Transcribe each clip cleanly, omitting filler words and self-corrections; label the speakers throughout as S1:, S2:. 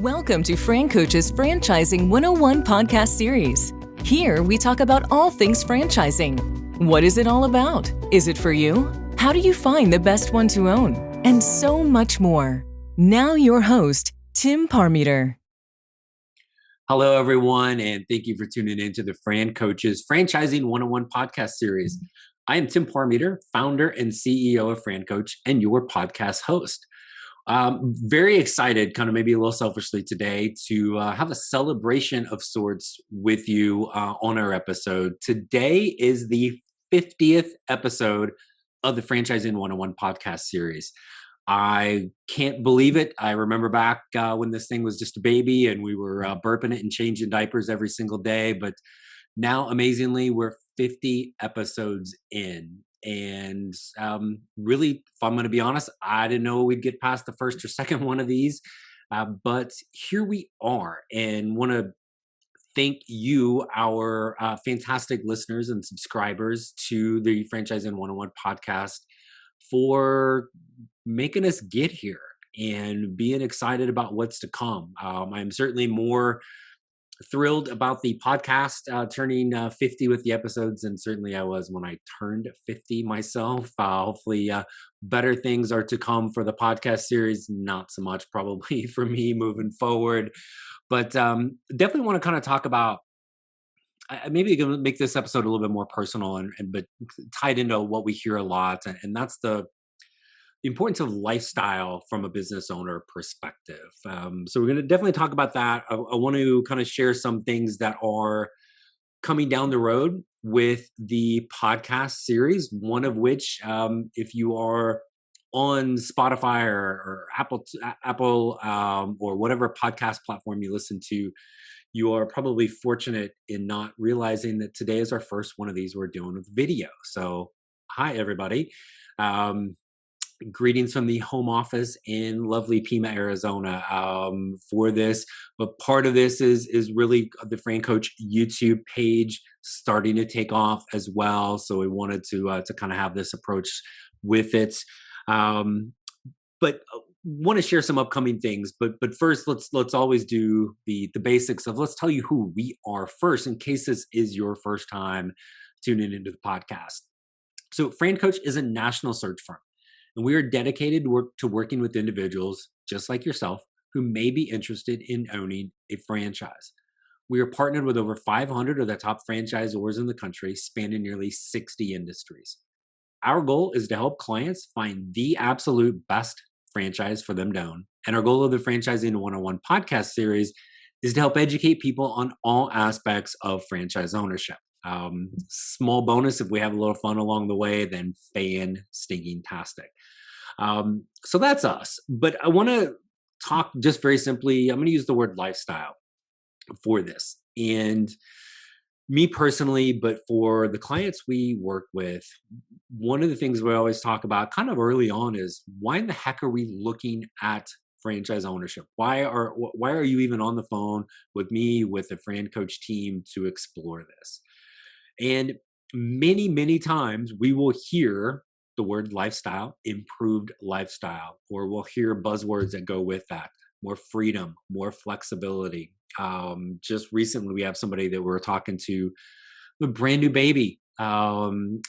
S1: Welcome to FranCoach's Franchising 101 podcast series. Here we talk about all things franchising. What is it all about? Is it for you? How do you find the best one to own? And so much more. Now your host, Tim Parmeter.
S2: Hello, everyone, and thank you for tuning in to the FranCoach's Franchising 101 podcast series. I am Tim Parmeter, founder and CEO of FranCoach and your podcast host. Very excited, kind of maybe a little selfishly today, to have a celebration of sorts with you on our episode. Today is the 50th episode of the Franchising 101 podcast series. I can't believe it. I remember back when this thing was just a baby and we were burping it and changing diapers every single day. But now, amazingly, we're 50 episodes in. And really, if I'm going to be honest, I didn't know we'd get past the first or second one of these. But here we are, and want to thank you, our fantastic listeners and subscribers to the Franchising 101 podcast, for making us get here and being excited about what's to come. I'm certainly more thrilled about the podcast turning 50 with the episodes, and certainly I was when I turned 50 myself. Hopefully better things are to come for the podcast series, not so much probably for me moving forward, but definitely want to kind of talk about maybe going to make this episode a little bit more personal and but tied into what we hear a lot, and that's the importance of lifestyle from a business owner perspective. So we're going to definitely talk about that. I want to kind of share some things that are coming down the road with the podcast series, one of which, if you are on Spotify or Apple or whatever podcast platform you listen to, you are probably fortunate in not realizing that today is our first one of these we're doing with video. So hi, everybody. Greetings from the home office in lovely Pima, Arizona, for this. But part of this is really the FranCoach YouTube page starting to take off as well. So we wanted to kind of have this approach with it. But want to share some upcoming things. But first, let's always do the basics of, let's tell you who we are first, in case this is your first time tuning into the podcast. So FranCoach is a national search firm, and we are dedicated to working with individuals just like yourself who may be interested in owning a franchise. We are partnered with over 500 of the top franchisors in the country, spanning nearly 60 industries. Our goal is to help clients find the absolute best franchise for them to own. And our goal of the Franchising 101 podcast series is to help educate people on all aspects of franchise ownership. Small bonus, if we have a little fun along the way, then fan-stinking-tastic. So that's us. But I want to talk just very simply. I'm going to use the word lifestyle for this. And me personally, but for the clients we work with, one of the things we always talk about kind of early on is, why in the heck are we looking at franchise ownership? Why are you even on the phone with me, with the FranCoach team, to explore this? And many, many times we will hear the word lifestyle, improved lifestyle, or we'll hear buzzwords that go with that: more freedom, more flexibility. Just recently, we have somebody that we're talking to, a brand new baby. That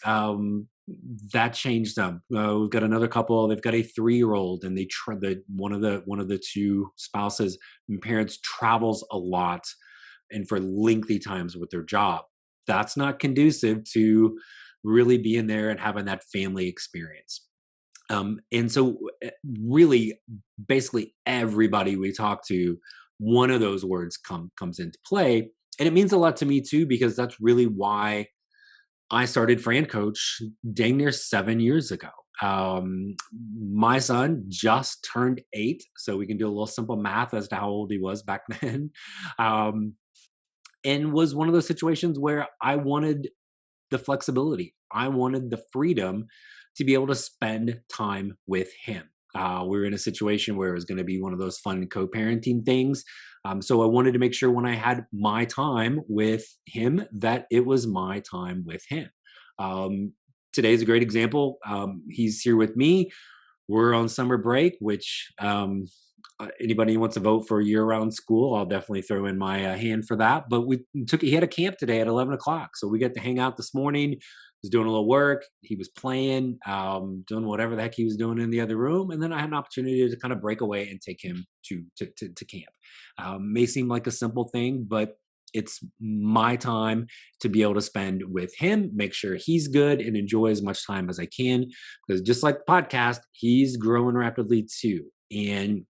S2: changed them. We've got another couple. They've got a 3-year-old, and one of the two spouses and parents travels a lot and for lengthy times with their job. That's not conducive to really being there and having that family experience. And so really, basically everybody we talk to, one of those words comes into play. And it means a lot to me too, because that's really why I started FranCoach dang near 7 years ago. My son just turned 8, so we can do a little simple math as to how old he was back then. And was one of those situations where I wanted the flexibility. I wanted the freedom to be able to spend time with him. We were in a situation where it was going to be one of those fun co-parenting things. So I wanted to make sure when I had my time with him, that it was my time with him. Today's a great example. He's here with me. We're on summer break, which Anybody who wants to vote for year-round school, I'll definitely throw in my hand for that. But he had a camp today at 11 o'clock. So we got to hang out this morning. Was doing a little work. He was playing, doing whatever the heck he was doing in the other room. And then I had an opportunity to kind of break away and take him to camp. May seem like a simple thing, but it's my time to be able to spend with him, make sure he's good and enjoy as much time as I can. Because just like the podcast, he's growing rapidly too. And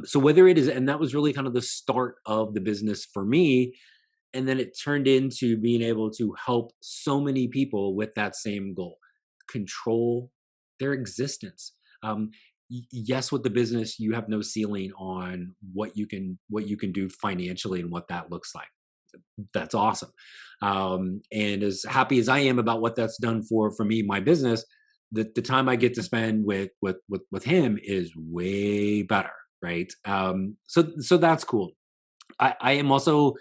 S2: so whether it is, and that was really kind of the start of the business for me. And then it turned into being able to help so many people with that same goal, control their existence. Yes, with the business, you have no ceiling on what you can do financially and what that looks like. That's awesome. And as happy as I am about what that's done for me, my business, the time I get to spend with him is way better, right? So that's cool. I am also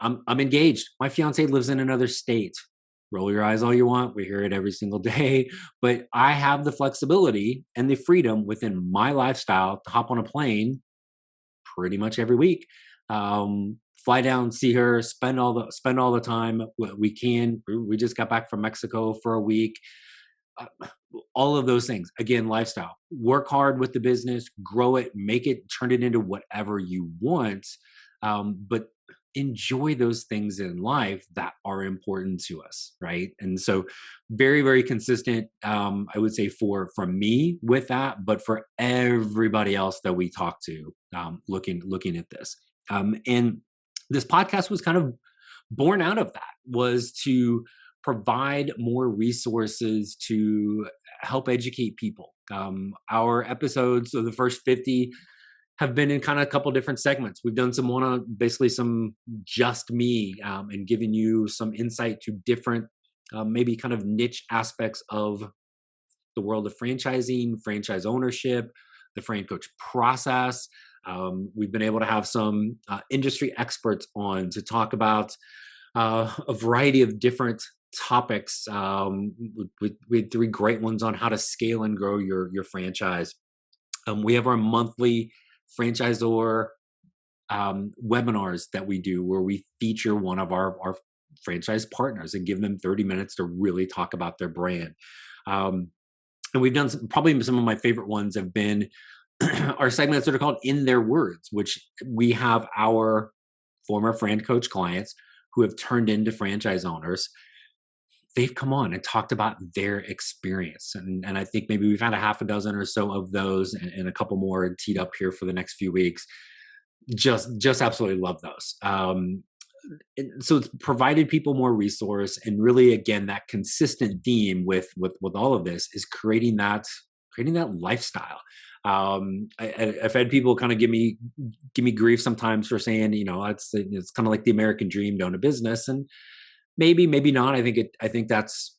S2: I'm engaged. My fiance lives in another state. Roll your eyes all you want. We hear it every single day, but I have the flexibility and the freedom within my lifestyle to hop on a plane pretty much every week. Fly down, see her, spend all the time we can. We just got back from Mexico for a week. Uh, all of those things. Again, lifestyle. Work hard with the business, grow it, make it, turn it into whatever you want. But enjoy those things in life that are important to us, right? And so, very, very consistent. I would say from me with that, but for everybody else that we talk to, looking at this, and this podcast was kind of born out of that, was to provide more resources to help educate people. Our episodes of the first 50 have been in kind of a couple different segments. We've done basically some just me, and giving you some insight to different, maybe kind of niche aspects of the world of franchising, franchise ownership, the FranCoach process. We've been able to have some industry experts on to talk about a variety of different topics. We had 3 great ones on how to scale and grow your franchise. We have our monthly franchisor webinars that we do where we feature one of our franchise partners and give them 30 minutes to really talk about their brand. And we've done probably some of my favorite ones have been our segments that are called In Their Words, which we have our former FranCoach clients who have turned into franchise owners. They've come on and talked about their experience. And I think maybe we've had a half a dozen or so of those and a couple more teed up here for the next few weeks. Just absolutely love those. So it's provided people more resource, and really, again, that consistent theme with all of this is creating that lifestyle. I've had people kind of give me grief sometimes for saying, it's kind of like the American dream to own a business, and maybe not. I think that's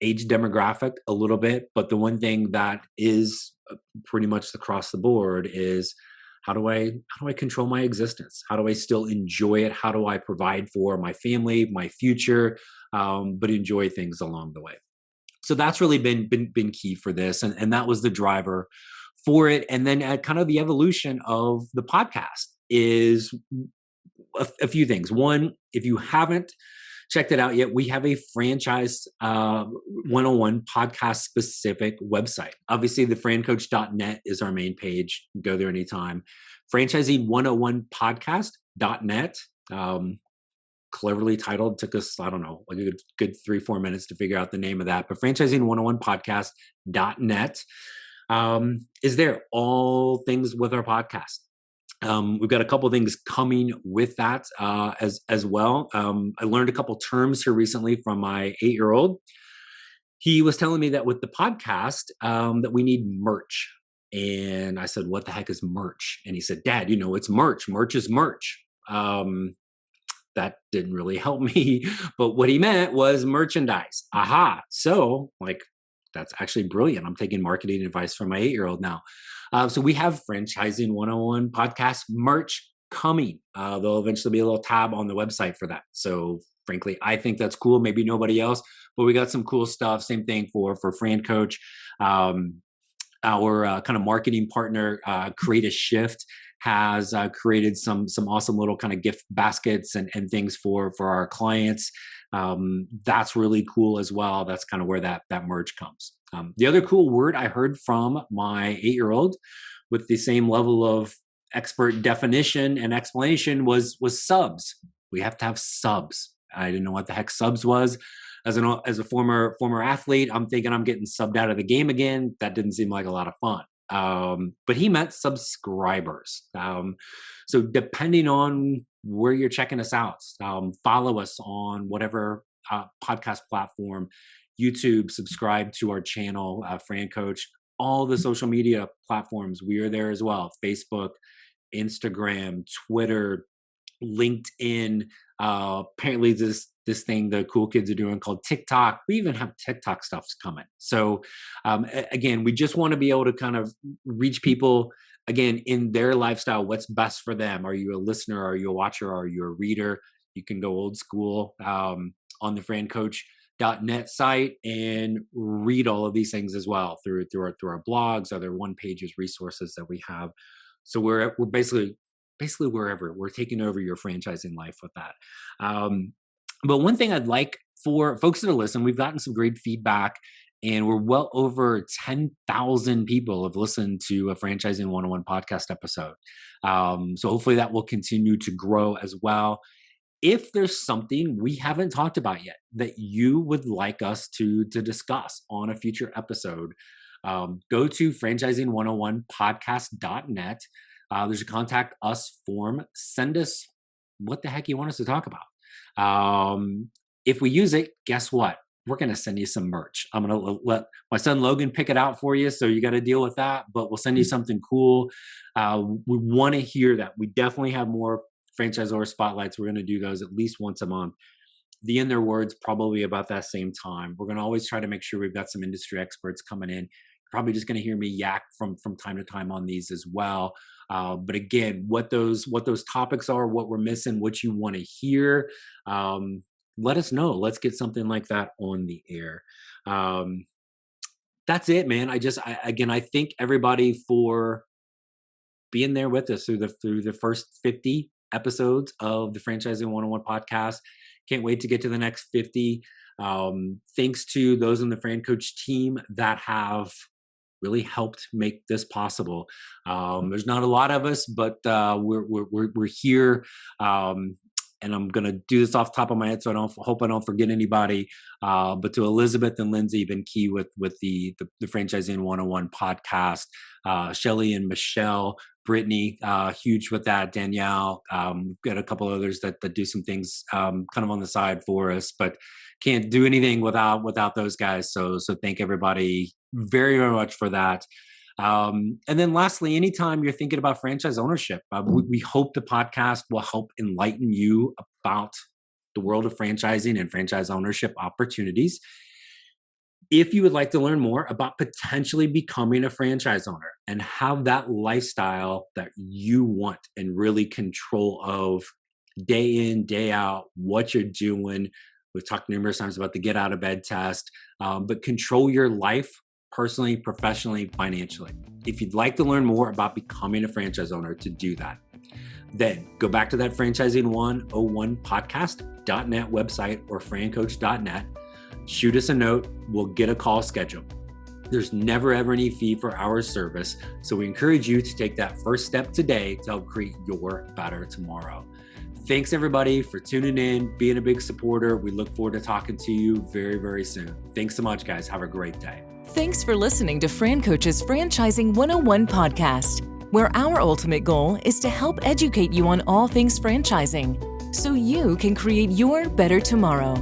S2: age demographic a little bit, but the one thing that is pretty much across the board is how do I control my existence? How do I still enjoy it? How do I provide for my family, my future, but enjoy things along the way? So that's really been key for this, and that was the driver for it. And then kind of the evolution of the podcast is a few things. One, if you haven't checked it out yet, we have a franchise 101 podcast specific website. Obviously, the francoach.net is our main page. Go there anytime. Franchising101podcast.net. Cleverly titled. Took us, I don't know, like a good 3-4 minutes to figure out the name of that. But franchising101podcast.net is there. All things with our podcast. We've got a couple of things coming with that as well. I learned a couple terms here recently from my 8-year-old. He was telling me that with the podcast that we need merch. And I said, what the heck is merch? And he said, Dad, it's merch. Merch is merch. That didn't really help me. But what he meant was merchandise. Aha. So that's actually brilliant. I'm taking marketing advice from my 8-year-old now. So we have Franchising 101 podcast merch coming. There'll eventually be a little tab on the website for that. So frankly, I think that's cool. Maybe nobody else, but we got some cool stuff. Same thing for FranCoach. our kind of marketing partner, Create a Shift, has created some awesome little kind of gift baskets and things for our clients. That's really cool as well. That's kind of where that merge comes. The other cool word I heard from my 8-year-old with the same level of expert definition and explanation was subs. We have to have subs. I didn't know what the heck subs was. As a former athlete, I'm thinking I'm getting subbed out of the game again. That didn't seem like a lot of fun. But he meant subscribers. So depending on where you're checking us out, follow us on whatever podcast platform, YouTube, subscribe to our channel, FranCoach, all the social media platforms. We are there as well. Facebook, Instagram, Twitter, LinkedIn. Apparently this thing the cool kids are doing called TikTok. We even have TikTok stuffs coming. So again, we just want to be able to kind of reach people again in their lifestyle. What's best for them? Are you a listener? Are you a watcher? Are you a reader? You can go old school on the FranCoach.net site and read all of these things as well through our blogs, other one-pages, resources that we have. So we're basically wherever. We're taking over your franchising life with that. But one thing I'd like for folks that are listening, we've gotten some great feedback, and we're well over 10,000 people have listened to a Franchising 101 podcast episode. So hopefully that will continue to grow as well. If there's something we haven't talked about yet that you would like us to discuss on a future episode, go to franchising101podcast.net. There's a contact us form. Send us what the heck you want us to talk about. If we use it, guess what? We're going to send you some merch. I'm going to let my son Logan pick it out for you. So you got to deal with that, but we'll send you something cool. We want to hear that. We definitely have more franchisor spotlights. We're going to do those at least once a month. The In Their Words, probably about that same time. We're going to always try to make sure we've got some industry experts coming in. You're probably just going to hear me yak from time to time on these as well. But again, what those topics are, what we're missing, what you want to hear, let us know. Let's get something like that on the air. That's it, man. I thank everybody for being there with us through the first 50 episodes of the Franchising 101 podcast. Can't wait to get to the next 50. Thanks to those in the FranCoach team that have really helped make this possible. There's not a lot of us, but we're here. And I'm going to do this off the top of my head, so I hope I don't forget anybody. But to Elizabeth and Lindsay, been key with the Franchising 101 podcast. Shelly and Michelle, Brittany, huge with that. Danielle, we've got a couple others that do some things kind of on the side for us, but can't do anything without those guys. So thank everybody very, very much for that. And then lastly, anytime you're thinking about franchise ownership, we hope the podcast will help enlighten you about the world of franchising and franchise ownership opportunities. If you would like to learn more about potentially becoming a franchise owner and have that lifestyle that you want and really control of day in, day out, what you're doing. We've talked numerous times about the get out of bed test, but control your life personally, professionally, financially. If you'd like to learn more about becoming a franchise owner to do that, then go back to that franchising101podcast.net website or francoach.net. Shoot us a note. We'll get a call scheduled. There's never ever any fee for our service. So we encourage you to take that first step today to help create your better tomorrow. Thanks everybody for tuning in, being a big supporter. We look forward to talking to you very, very soon. Thanks so much, guys. Have a great day.
S1: Thanks for listening to FranCoach's Franchising 101 podcast, where our ultimate goal is to help educate you on all things franchising so you can create your better tomorrow.